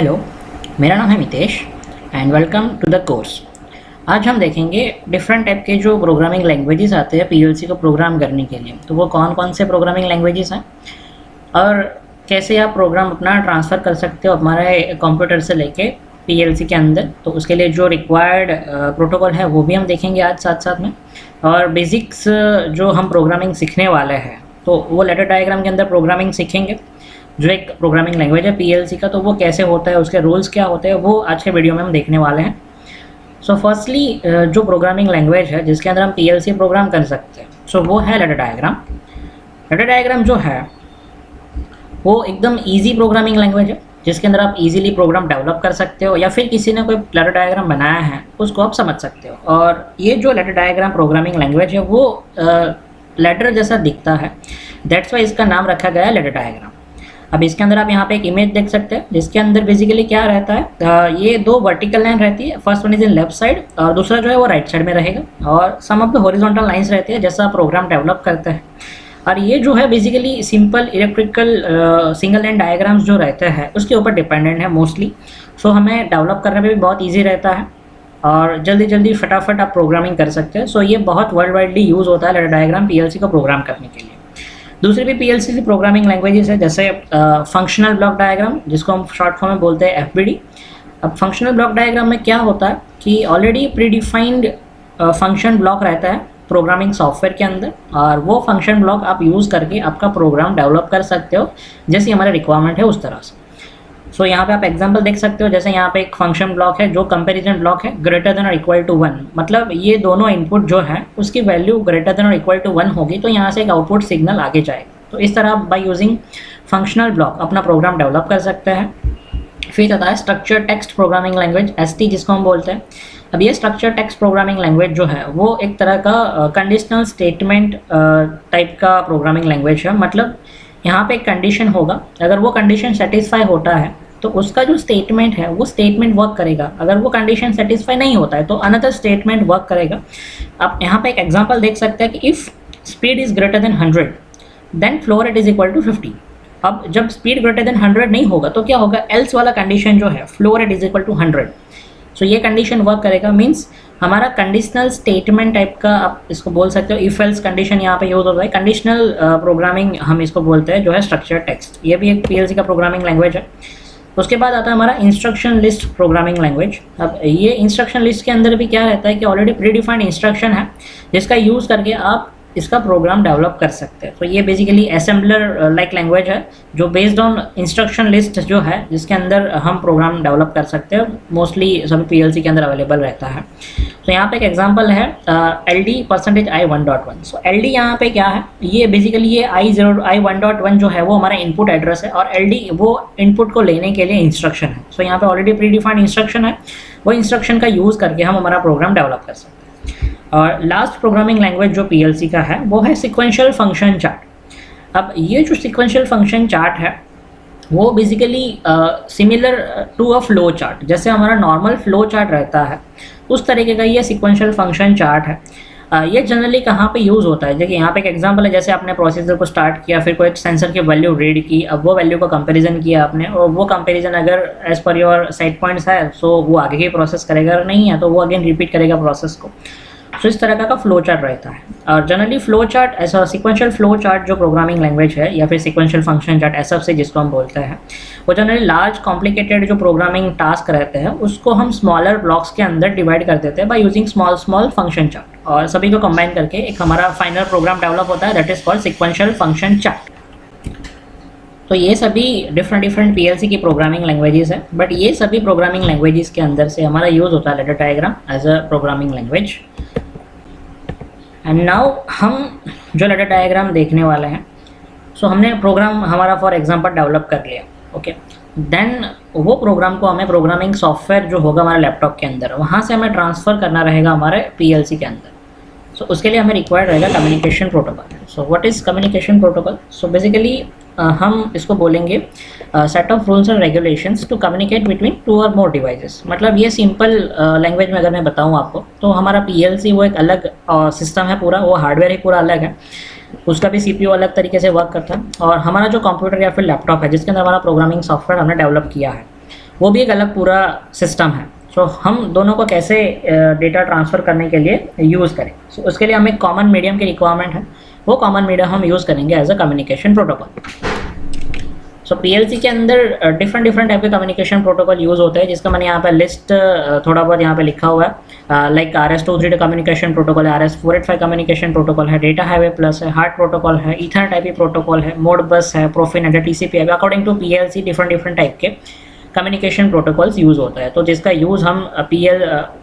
Hello, मेरा नाम है Mitesh and welcome to the course. आज हम देखेंगे डिफरेंट टाइप के जो प्रोग्रामिंग लैंग्वेजेस आते हैं पीएलसी को प्रोग्राम करने के लिए। तो वो कौन कौन से प्रोग्रामिंग लैंग्वेजेस हैं और कैसे आप प्रोग्राम अपना ट्रांसफ़र कर सकते हो हमारे कंप्यूटर से लेके पीएलसी के अंदर। तो उसके लिए जो रिक्वायर्ड प्रोटोकॉल है वो भी हम देखेंगे आज साथ साथ में। और बेसिक्स जो हम प्रोग्रामिंग सीखने वाले हैं तो वो लेटर डायग्राम के अंदर प्रोग्रामिंग सीखेंगे। जो एक प्रोग्रामिंग लैंग्वेज है पीएलसी का, तो वो कैसे होता है, उसके रूल्स क्या होते हैं, वो आज के वीडियो में हम देखने वाले हैं। सो फर्स्टली जो प्रोग्रामिंग लैंग्वेज है जिसके अंदर हम पीएलसी प्रोग्राम कर सकते हैं, सो वो है लेटर डायग्राम। लेटर डायग्राम जो है वो एकदम ईजी प्रोग्रामिंग लैंग्वेज है जिसके अंदर आप इजीली प्रोग्राम डेवलप कर सकते हो, या फिर किसी ने कोई लेटर डायग्राम बनाया है उसको आप समझ सकते हो। और ये जो लेटर डायग्राम प्रोग्रामिंग लैंग्वेज है वो लेटर जैसा दिखता है, दैट्स वाई इसका नाम रखा गया है लेटर डायग्राम। अब इसके अंदर आप यहाँ पे एक इमेज देख सकते हैं जिसके अंदर बेसिकली क्या रहता है, ये दो वर्टिकल लाइन रहती है। First one is in left side और दूसरा जो है वो राइट साइड में रहेगा, और सम ऑफ द हॉरिजॉन्टल लाइंस रहती है जैसा प्रोग्राम डेवलप करते हैं। और ये जो है basically simple electrical single line diagrams जो रहते हैं उसके ऊपर डिपेंडेंट है मोस्टली। सो हमें डेवलप करने में भी बहुत ईजी रहता है और जल्दी जल्दी फटाफट आप प्रोग्रामिंग कर सकते हैं। सो ये बहुत वर्ल्ड वाइडली यूज़ होता है लेटर डायग्राम पीएलसी को प्रोग्राम करने के लिए। दूसरी भी पीएलसी की प्रोग्रामिंग लैंग्वेजेस है जैसे फंक्शनल ब्लॉक डायग्राम, जिसको हम शॉर्ट फॉर्म में बोलते हैं एफबीडी। अब फंक्शनल ब्लॉक डायग्राम में क्या होता है कि ऑलरेडी प्रीडिफाइंड फंक्शन ब्लॉक रहता है प्रोग्रामिंग सॉफ्टवेयर के अंदर, और वो फंक्शन ब्लॉक आप यूज़ करके आपका प्रोग्राम डेवलप कर सकते हो जैसी हमारी रिक्वायरमेंट है उस तरह से। सो यहाँ पे आप एग्जांपल देख सकते हो, जैसे यहाँ पे एक फंक्शन ब्लॉक है जो कंपैरिजन ब्लॉक है ग्रेटर देन और इक्वल टू 1, मतलब ये दोनों इनपुट जो है उसकी वैल्यू ग्रेटर देन और इक्वल टू 1 होगी तो यहाँ से एक आउटपुट सिग्नल आगे जाएगा। तो इस तरह आप बाय यूजिंग फंक्शनल ब्लॉक अपना प्रोग्राम डेवलप कर सकते हैं। फिर आता है structure text programming language, ST जिसको हम बोलते हैं। अब ये स्ट्रक्चर टेक्स्ट प्रोग्रामिंग लैंग्वेज जो है वो एक तरह का कंडीशनल स्टेटमेंट टाइप का प्रोग्रामिंग लैंग्वेज है। मतलब यहाँ पे एक कंडीशन होगा, अगर वो कंडीशन सेटिस्फाई होता है तो उसका जो स्टेटमेंट है वो स्टेटमेंट वर्क करेगा। अगर वो कंडीशन सेटिस्फाई नहीं होता है तो अनदर स्टेटमेंट वर्क करेगा। आप यहाँ पे एक एग्जांपल देख सकते हैं कि if speed is greater than 100 then flow rate is equal to 50। अब जब स्पीड ग्रेटर देन 100 नहीं होगा तो क्या होगा, एल्स वाला कंडीशन जो है flow rate is equal to 100। So ये कंडीशन वर्क करेगा, मीन्स हमारा कंडीशनल स्टेटमेंट टाइप का आप इसको बोल सकते हो। इफ एल्स कंडीशन यहाँ पे यूज होता है, कंडीशनल प्रोग्रामिंग हम इसको बोलते हैं जो है स्ट्रक्चर टेक्स्ट। ये भी एक पीएलसी का प्रोग्रामिंग लैंग्वेज है। उसके बाद आता है हमारा इंस्ट्रक्शन लिस्ट प्रोग्रामिंग लैंग्वेज। अब ये इंस्ट्रक्शन लिस्ट के अंदर भी क्या रहता है कि ऑलरेडी प्रीडिफाइंड इंस्ट्रक्शन है जिसका यूज़ करके आप इसका प्रोग्राम डेवलप कर सकते हैं। तो ये बेसिकली असेंबलर लाइक लैंग्वेज है जो बेस्ड ऑन इंस्ट्रक्शन लिस्ट जो है जिसके अंदर हम प्रोग्राम डेवलप कर सकते हैं। मोस्टली सभी पीएलसी के अंदर अवेलेबल रहता है। तो यहाँ पे एक एग्जांपल है LD%i1.1। सो LD यहाँ पे क्या है, ये बेसिकली ये i1.1 जो है वो हमारा इनपुट एड्रेस है, और LD वो इनपुट को लेने के लिए इंस्ट्रक्शन है। सो यहाँ पे ऑलरेडी प्रीडिफाइंड इंस्ट्रक्शन है, वो इंस्ट्रक्शन का यूज़ करके हम हमारा प्रोग्राम डेवलप कर सकते हैं। और लास्ट प्रोग्रामिंग लैंग्वेज जो पीएलसी का है वो है सीक्वेंशियल फंक्शन चार्ट। अब ये जो सीक्वेंशियल फंक्शन चार्ट है वो basically similar to a flow chart, जैसे हमारा नॉर्मल फ्लो चार्ट रहता है उस तरीके का ये सीक्वेंशियल फंक्शन चार्ट है। ये जनरली कहाँ पे यूज़ होता है, देखिए यहाँ पे एक एग्जांपल है, जैसे आपने प्रोसेसर को स्टार्ट किया, फिर कोई सेंसर की वैल्यू रीड की, अब वो वैल्यू का कंपैरिजन किया आपने, और वो कंपैरिजन अगर as per your set points है सो वो आगे ही प्रोसेस करेगा, अगर नहीं है तो वो अगेन रिपीट करेगा प्रोसेस को। सो इस तरह का फ्लो चार्ट रहता है। और जनरली फ्लो चार्ट ऐसा सीक्वेंशियल फ्लो चार्ट जो प्रोग्रामिंग लैंग्वेज है या फिर सीक्वेंशियल फंक्शन चार्ट ऐसा से जिसको हम बोलते हैं, वो जनरली लार्ज कॉम्प्लिकेटेड जो प्रोग्रामिंग टास्क रहते हैं उसको हम स्मॉलर ब्लॉक्स के अंदर डिवाइड कर देते हैं by using small function chart, और सभी को कंबाइन करके एक हमारा फाइनल प्रोग्राम डेवलप होता है, that is called sequential function chart. तो ये सभी डिफरेंट पीएलसी की प्रोग्रामिंग लैंग्वेजेस है, बट ये सभी प्रोग्रामिंग लैंग्वेजेस के अंदर से हमारा यूज़ होता है ladder diagram as a programming language. And now हम जो लेटर डायग्राम देखने वाले हैं, सो हमने प्रोग्राम हमारा फॉर एग्जांपल डेवलप कर लिया, ओके। देन वो प्रोग्राम को हमें प्रोग्रामिंग सॉफ्टवेयर जो होगा हमारे लैपटॉप के अंदर, वहाँ से हमें ट्रांसफ़र करना रहेगा हमारे पीएलसी के अंदर। सो उसके लिए हमें रिक्वायर्ड रहेगा communication protocol. So what is communication protocol? So basically हम इसको बोलेंगे set of rules and regulations to communicate between 2 और मोर डिवाइसेस। मतलब ये सिंपल लैंग्वेज में अगर मैं बताऊँ आपको, तो हमारा पीएलसी वो एक अलग सिस्टम है पूरा, वो हार्डवेयर ही पूरा अलग है, उसका भी सीपीयू अलग तरीके से वर्क करता है। और हमारा जो कंप्यूटर या फिर लैपटॉप है जिसके अंदर हमारा प्रोग्रामिंग सॉफ्टवेयर हमने डेवलप किया है, वो भी एक अलग पूरा सिस्टम है। सो हम दोनों को कैसे डेटा ट्रांसफ़र करने के लिए यूज़ करें, सो उसके लिए हमें कॉमन मीडियम की रिक्वायरमेंट है। वो कॉमन मीडियम हम यूज़ करेंगे as a communication protocol. So PLC के अंदर डिफरेंट टाइप के कम्युनिकेशन प्रोटोकॉल यूज़ होते हैं, जिसका मैंने यहाँ पे लिस्ट थोड़ा बहुत यहाँ पे लिखा हुआ है। लाइक RS-232 कम्युनिकेशन प्रोटोकॉल है, RS-485 कम्युनिकेशन प्रोटोकॉल है, डेटा हाईवे प्लस है, हार्ट प्रोटोकॉल है, ईथरनेट आईपी प्रोटोकॉल है, मोड बस है, प्रोफिनेट है, TCP है। According to PLC different type के कम्युनिकेशन प्रोटोकॉल्स यूज़ होता है। तो जिसका यूज़ हम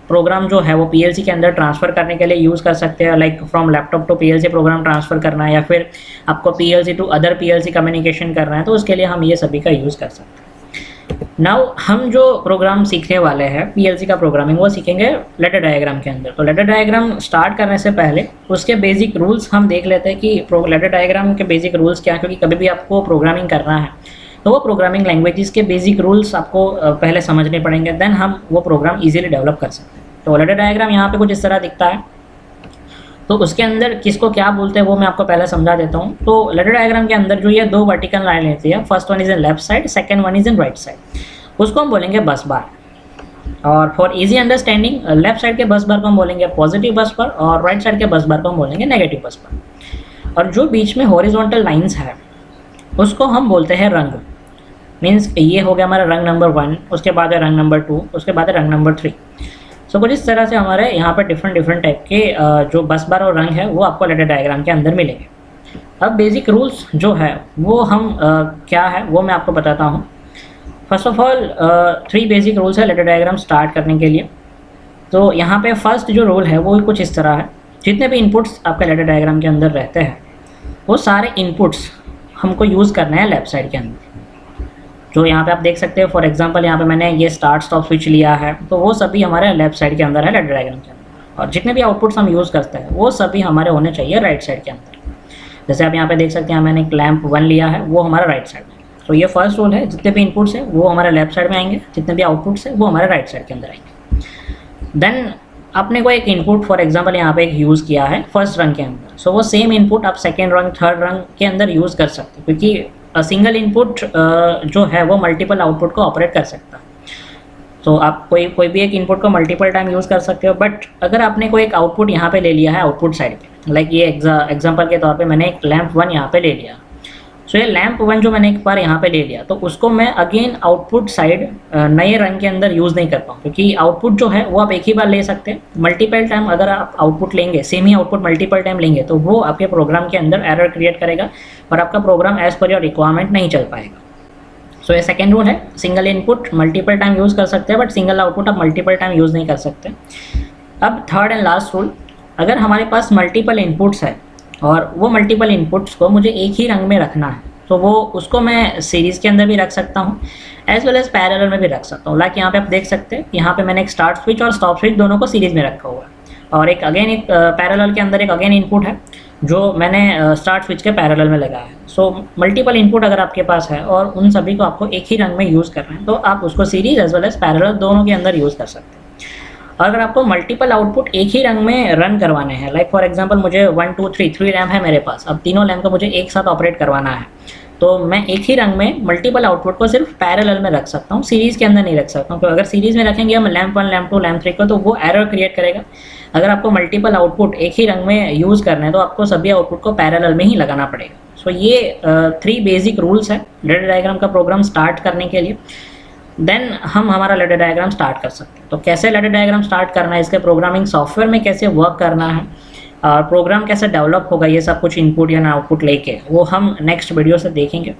प्रोग्राम जो है वो पीएलसी के अंदर ट्रांसफ़र करने के लिए यूज़ कर सकते हैं। Like from laptop to PLC program transfer करना है, या फिर आपको PLC to other PLC communication करना है, तो उसके लिए हम ये सभी का यूज़ कर सकते हैं। नाउ हम जो प्रोग्राम सीखने वाले हैं पीएलसी का प्रोग्रामिंग, वो सीखेंगे लेटर डायग्राम के अंदर। तो लेटर डायग्राम स्टार्ट करने से पहले उसके बेसिक रूल्स हम देख लेते हैं कि लेटर डायग्राम के बेसिक रूल्स क्या हैं, क्योंकि कभी भी आपको प्रोग्रामिंग करना है तो वो प्रोग्रामिंग लैंग्वेजेस के बेसिक रूल्स आपको पहले समझने पड़ेंगे, देन हम वो प्रोग्राम इजीली डेवलप कर सकते हैं। तो लेटर डायग्राम यहाँ पे कुछ इस तरह दिखता है। तो उसके अंदर किसको क्या बोलते हैं वो मैं आपको पहले समझा देता हूँ। तो लेटर डायग्राम के अंदर जो ये दो वर्टिकल लाइन लेती है, first one is in left side, second one is in right side, उसको हम बोलेंगे बस बार। और for easy understanding, left side के बस बार को हम बोलेंगे पॉजिटिव बस बार, और राइट साइड के बस बार को हम बोलेंगे नेगेटिव बस बार। और जो बीच में हॉरिजॉन्टल लाइंस है उसको हम बोलते हैं रंग। मीन्स ये हो गया हमारा रंग नंबर 1, उसके बाद है रंग नंबर 2, उसके बाद है रंग नंबर 3। सो कुछ इस तरह से हमारे यहाँ पर डिफरेंट टाइप के जो बस बार और रंग है वो आपको लेटर डायग्राम के अंदर मिलेंगे। अब बेसिक रूल्स जो है वो हम क्या है वो मैं आपको बताता हूँ। First of all 3 basic rules है लेटर डायग्राम स्टार्ट करने के लिए। तो यहाँ पे फर्स्ट जो रूल है वो कुछ इस तरह है, जितने भी इनपुट्स आपके लेटर डायग्राम के अंदर रहते हैं वो सारे इनपुट्स हमको यूज़ करना है लेफ्ट साइड के अंदर। जो यहाँ पे आप देख सकते हैं, फॉर एग्जांपल यहाँ पे मैंने ये स्टार्ट स्टॉप स्विच लिया है, तो वो सभी हमारे लेफ्ट साइड के अंदर है लेटर डायग्राम के अंदर। और जितने भी आउटपुट्स हम यूज़ करते हैं वो सभी हमारे होने चाहिए राइट साइड के अंदर। जैसे आप यहाँ पे देख सकते हैं मैंने एक लैम्प 1 लिया है, वो हमारा राइट साइड में। तो ये फर्स्ट रूल है, जितने भी इनपुट्स हैं वो हमारे लेफ्ट साइड में आएंगे, जितने भी आउटपुट्स हैं वो हमारे राइट साइड के अंदर आएंगे। देन आपने कोई एक इनपुट फॉर एग्जांपल यहाँ पे एक यूज़ किया है फर्स्ट रंग के अंदर, सो वो सेम इनपुट आप सेकेंड रंग थर्ड रंग के अंदर यूज़ कर सकते हैं, क्योंकि सिंगल इनपुट जो है वो मल्टीपल आउटपुट को ऑपरेट कर सकता है। तो आप कोई भी एक इनपुट को मल्टीपल टाइम यूज़ कर सकते हो। बट अगर आपने कोई एक आउटपुट यहाँ पे ले लिया है आउटपुट साइड पे, लाइक ये एग्जांपल के तौर पे मैंने एक लैम्प 1 यहाँ पे ले लिया, सो ये लैम्प 1 जो मैंने एक बार यहाँ पे ले लिया, तो उसको मैं अगेन आउटपुट साइड नए रंग के अंदर यूज़ नहीं कर पाऊँ, क्योंकि आउटपुट जो है वो आप एक ही बार ले सकते हैं। मल्टीपल टाइम अगर आप आउटपुट लेंगे, सेम ही आउटपुट मल्टीपल टाइम लेंगे, तो वो आपके प्रोग्राम के अंदर एरर क्रिएट करेगा और आपका program as per your requirement नहीं चल पाएगा। सो ये सेकेंड रूल है, single input multiple time use कर सकते हैं, बट सिंगल आउटपुट आप मल्टीपल टाइम यूज़ नहीं कर सकते। अब थर्ड एंड लास्ट रूल, अगर हमारे पास मल्टीपल इनपुट्स है और वो मल्टीपल इनपुट्स को मुझे एक ही रंग में रखना है, तो वो उसको मैं सीरीज़ के अंदर भी रख सकता हूँ एज वेल एज पैरेलल में भी रख सकता हूँ। लाइक यहाँ पे आप देख सकते हैं, यहाँ पे मैंने एक स्टार्ट स्विच और स्टॉप स्विच दोनों को सीरीज़ में रखा हुआ है, और एक पैरेलल के अंदर एक अगेन इनपुट है जो मैंने स्टार्ट स्विच के पैरेलल में लगाया है। सो मल्टीपल इनपुट अगर आपके पास है और उन सभी को आपको एक ही रंग में यूज़ करना है, तो आप उसको series as well as parallel दोनों के अंदर यूज़ कर सकते हैं। और अगर आपको मल्टीपल आउटपुट एक ही रंग में रन करवाने हैं, लाइक फॉर एग्जांपल मुझे 1 2 3 लैम्प है मेरे पास, अब तीनों लैम्प को मुझे एक साथ ऑपरेट करवाना है, तो मैं एक ही रंग में मल्टीपल आउटपुट को सिर्फ पैरेलल में रख सकता हूँ, सीरीज़ के अंदर नहीं रख सकता हूँ। तो अगर सीरीज़ में रखेंगे हम लैम्प 1 लैम्प 2 लैम्प 3 को, तो वो एरर क्रिएट करेगा। अगर आपको मल्टीपल आउटपुट एक ही रंग में यूज़ करना है तो आपको सभी आउटपुट को पैरेलल में ही लगाना पड़ेगा। सो ये 3 बेसिक रूल्स है लेटर डायग्राम का प्रोग्राम स्टार्ट करने के लिए। देन हम हमारा लेटर डायग्राम स्टार्ट कर सकते हैं। तो कैसे लेटर डायग्राम स्टार्ट करना है, इसके प्रोग्रामिंग सॉफ्टवेयर में कैसे वर्क करना है और प्रोग्राम कैसे डेवलप होगा, ये सब कुछ इनपुट या आउटपुट लेके, वो हम नेक्स्ट वीडियो से देखेंगे।